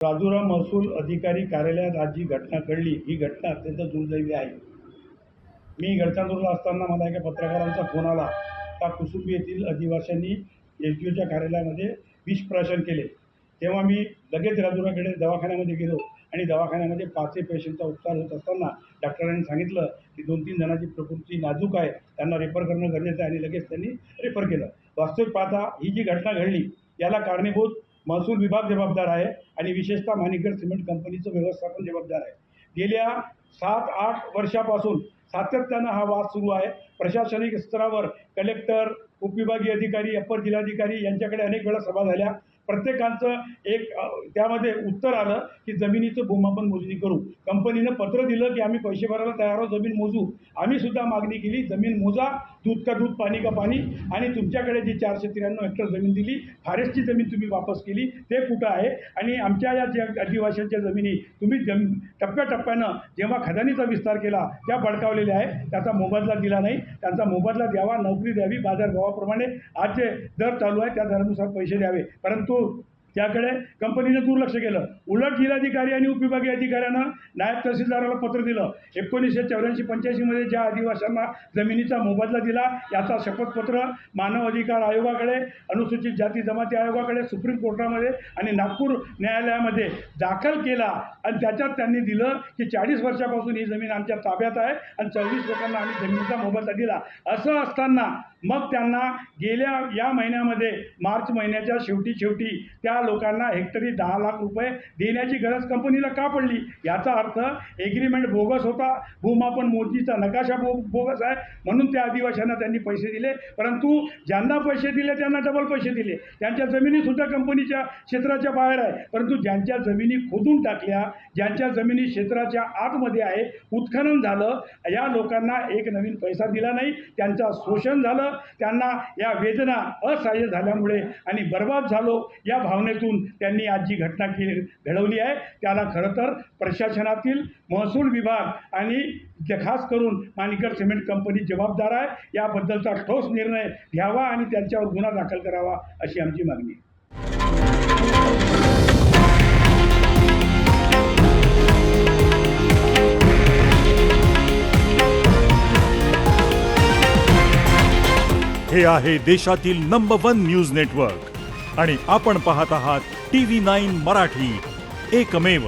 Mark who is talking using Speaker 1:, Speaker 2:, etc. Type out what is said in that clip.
Speaker 1: राजुरा महसूल अधिकारी कार्यालयात आज जी घटना घडली ही घटना अत्यंत दुर्दैवी आहे। मी गडचिरोलीला असताना मला एका पत्रकारांचा फोन आला का कुसुंबी येथील आदिवासींनी एसडीओच्या कार्यालयामध्ये विष प्राशन केले। तेव्हा मी लगेच राजुराकडे दवाखान्यामध्ये गेलो आणि दवाखान्यामध्ये 5 पेशंटचा उपचार होत असताना डॉक्टरांनी सांगितलं की 2-3 जणांची प्रकृती नाजूक आहे, त्यांना रेफर करणं गरजेचं आहे आणि लगेच त्यांनी रेफर केलं। वास्तविक पाहता ही जी घटना घडली याला कारणीभूत महसूल विभाग जबाबदार आहे आणि विशेषतः माणिकगड सिमेंट कंपनीचं व्यवस्थापन जबाबदार आहे। गेल्या 7-8 वर्षापासून सातत्यानं हा वाद सुरू आहे। प्रशासनिक स्तरावर कलेक्टर, उपविभागीय अधिकारी, अपर जिल्हाधिकारी यांच्याकडे अनेक वेळा सभा झाल्या। प्रत्येकाचं एक त्यामध्ये उत्तर आलं की जमिनीचं भूमापन मोजणी करू। कंपनीनं पत्र दिलं की आम्ही पैसे भरायला तयार आहोत, जमीन मोजू। आम्ही सुद्धा मागणी केली, जमीन मोजा, दूध का दूध, पाणी का पाणी। आणि तुमच्याकडे जी 493 हेक्टर जमीन दिली, फॉरेस्टची जमीन तुम्ही वापस केली, ते कुठं आहे? आणि आमच्या या ज्या आदिवासींच्या जमिनी तुम्ही टप्प्याटप्प्यानं जेव्हा खदानीचा विस्तार केला त्या बळकावलेल्या आहे, त्याचा मोबदला दिला नाही। त्यांचा मोबदला द्यावा, नोकरी द्यावी, बाजारभावाप्रमाणे आज जे दर चालू आहे त्या दरानुसार पैसे द्यावे, परंतु त्याकडे कंपनीने दुर्लक्ष केलं। उलट जिल्हाधिकारी आणि उपविभागीय अधिकाऱ्यांना नायब तहसीलदाराला पत्र दिलं। 1984-85 मध्ये ज्या आदिवासींना जमिनीचा मोबदला दिला याचा शपथपत्र मानव अधिकार आयोगाकडे, अनुसूचित जाती जमाती आयोगाकडे, सुप्रीम कोर्टामध्ये आणि नागपूर न्यायालयामध्ये दाखल केला आणि त्याच्यात त्यांनी दिलं की 40 वर्षापासून ही जमीन आमच्या ताब्यात आहे आणि 24 लोकांना आम्ही जमिनीचा मोबदला दिला। असं असताना मग त्यांना गेल्या या महिन्यामध्ये मार्च महिन्याच्या शेवटी त्या लोकांना हेक्टरी 10 लाख रुपये देण्याची गरज कंपनीला का पडली? याचा अर्थ एग्रीमेंट बोगस होता, भूमापन मोजणीचा नकाशा बोगस आहे, म्हणून त्या आदिवासींना त्यांनी पैसे दिले। परंतु ज्यांना पैसे दिले त्यांना डबल पैसे दिले। त्यांच्या जमिनीसुद्धा कंपनीच्या क्षेत्राच्या बाहेर आहे, परंतु ज्यांच्या जमिनी खोदून टाकल्या, ज्यांच्या जमिनी क्षेत्राच्या आतमध्ये आहे, उत्खनन झालं, या लोकांना एक नवीन पैसा दिला नाही, त्यांचं शोषण झालं, त्यांना या वेदना असहाय्य झाल्यामुळे आणि बर्बाद झालो या भावनेतून त्यांनी आज जी घटना घडवली आहे त्याला खरं तर प्रशासनातील महसूल विभाग आणि खास करून माणिकगड सिमेंट कंपनी जबाबदार आहे। याबद्दलचा ठोस निर्णय घ्यावा आणि त्यांच्यावर गुन्हा दाखल करावा अशी आमची मागणी आहे।
Speaker 2: हे आहे देशातील नंबर 1 न्यूज नेटवर्क आणि आपण पाहत आहात TV9 मराठी, एकमेव।